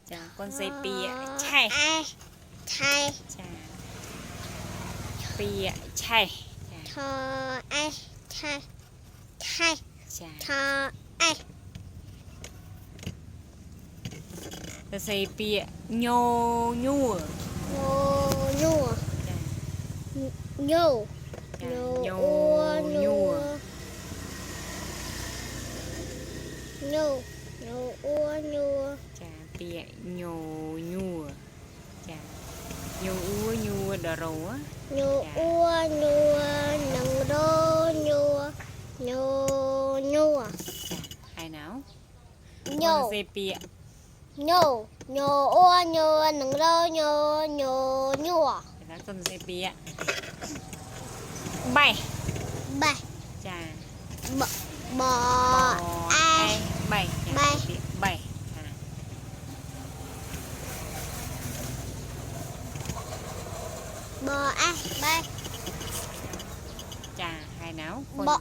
Chà, con dây pìa chay. Chay. Chà. Pìa chay. Thọ ai. Chay. Chay. Chà. Thọ ai. Con dây pìa nhô nhua. Nhô nhua. Chà. Nhô. Chà. Nhô Nhô nhua. Nhô. Nhô ua nhua. Chà, pìa nhô nhua. Chà. Nhô ua nhua đờ rổ á. Nhô ua nhua nâng đô nhua. Nhô nhua. Chà, hai nào. Nhô. Con dây pìa. Nhô. Nhô ua nhua nâng đô nhô. Nhô nhua. Con dây pìa. Bay. Bay. Chà. Bò ai. Bay. Bay. Bay. Bò ai. Bay. Chà, hai não. Bò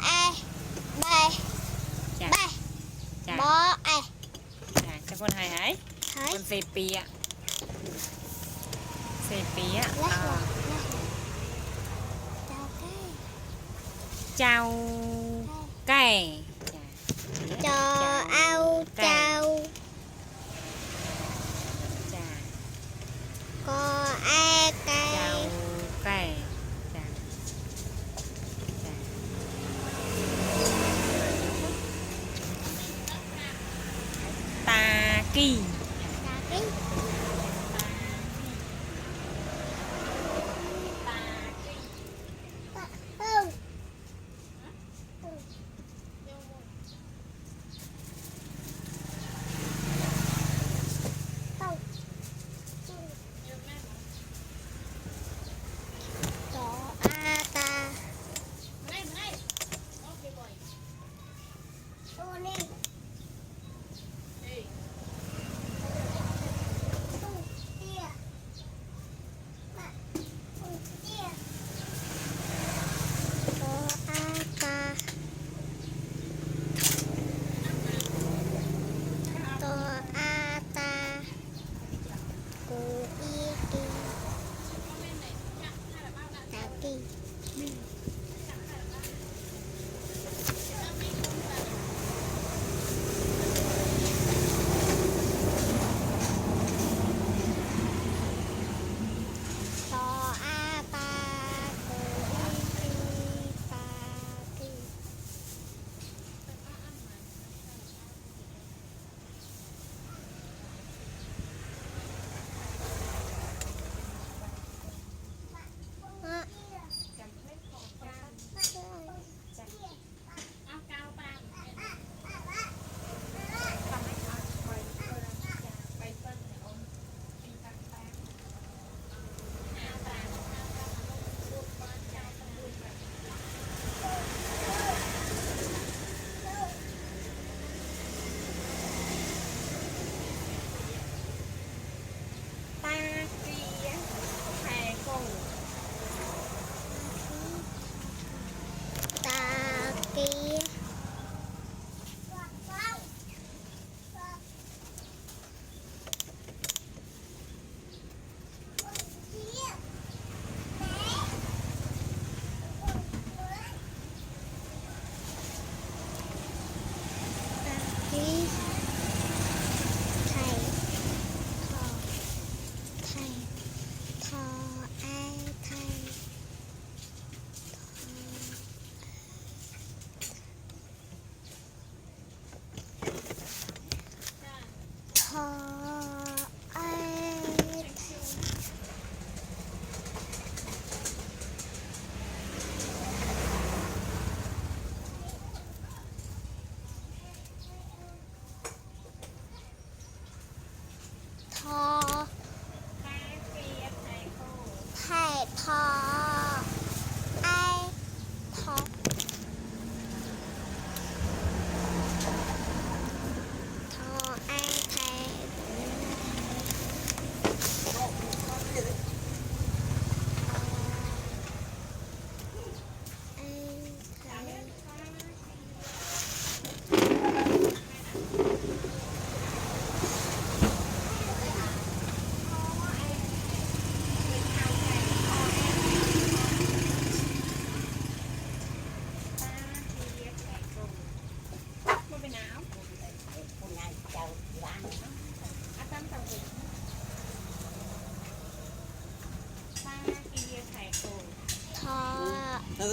ai. Bay. Chà. Bay. Chà. Bò ai. Chà, cho con hai hãy. Con dây pìa. Dây pìa. Chào cây. Cho ao chào. Chà. Có ai cây. Chào cây. Chà. Chà. Ta kỳ.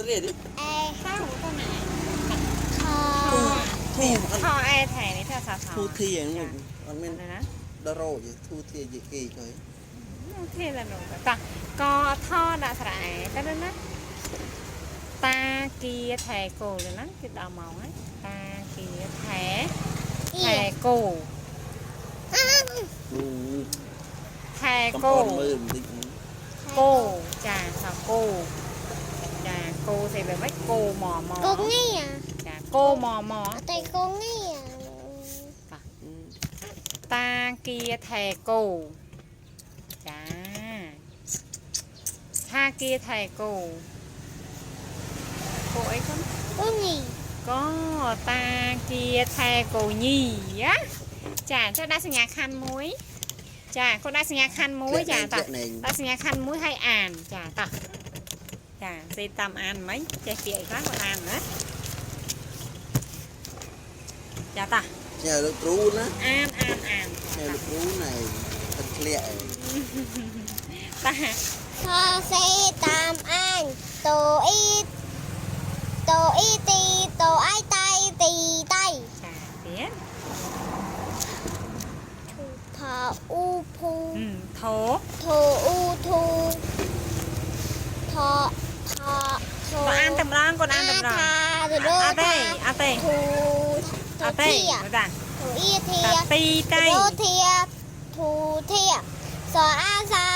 เรียดิ ไอ ข้าวตัวไหน ทอ ทู ทอไอไทยในเทศสาว ทูเทียงมันไม่ อะไรนะ ดารโรยทูเทียยิกีเคย เทศนุตะก็ทอดอะสายแต่นั้นนะตาเกียแทโกเลยนะคือดาวเมาไงตาเกียแท อี แทโก แท กำ โก ปอนมือมันดิ โกจ่าสาวโกจ่าโกใส่แบบไม่โกหมอหมอ กูงี้อ่ะ จ่าโกหมอหมอ แต่กูงี้อ่ะ ตาเกียแทโกจ้าทาเกียแทโกโกไอ้คน กูงี้ ก็ตาเกียแทโกยี่áจ้าเจ้าได้สัญญาคันมุ้ยจ้าคนได้สัญญาคันมุ้ยจ้าต่อได้สัญญาคันมุ้ยให้อ่านจ้าต่อจ้าซีตามอ่านไหมจะเสียอีกครั้งอ่านนะจ้าต่อ nhà được rú nó อ่าน nhà được rú này thật lẹ ตา ทอเซตามอ่านโตอีตีโตไอไตตีไต จ้าเสีย ทออูพู โถ โทอูทูทอทอโท ก็อ่านตำรางก็อ่านตำราง ทาโร อาเต้ ทา อาเต้ ทูทู อาเต้ เทีย จ้า ทูอีเทีย ตีไต โรเทียทูเทียสออาซา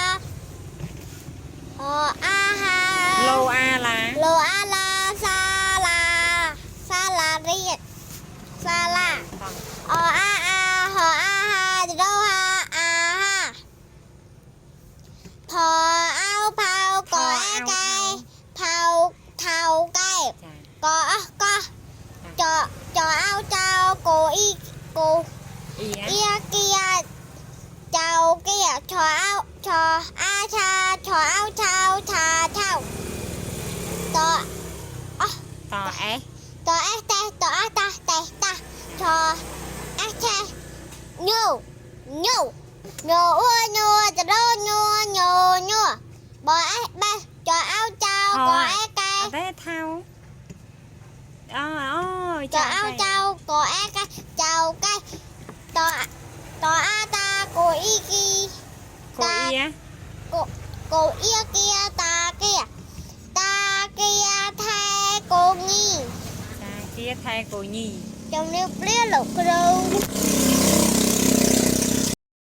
ออาฮา โลอาลา โลอาลาซาลาซาลาเรียดซาลาออาอาหออาฮาโรฮาอาฮาพอเอาเผากอแอไก่เผาเท่าไก่ จ้าก อจอเอาเจ้าโกอีโก เอีย เอียเกียเจ้าเกียชอเอาชออาชาชอเอาเช้าชาเท่าต่อ ต่อเอ ต่อเอแต่ต่ออาตาแต่ตาชอเอแชยูยูยูอ้วนยูจะโดนยูยูยูบอเอเบจอเอาเจ้าโกเอไก่ อาเต้เท่าอ๋อ จอเอาเจ้าโกเอไก่เจ้าไก่ต่ออาตาโกอีกี โกเอีย โกเอียเกียตาเกียแทโกงี้ จ้าเกียไทยโกยี่ trong nếu biết lục râu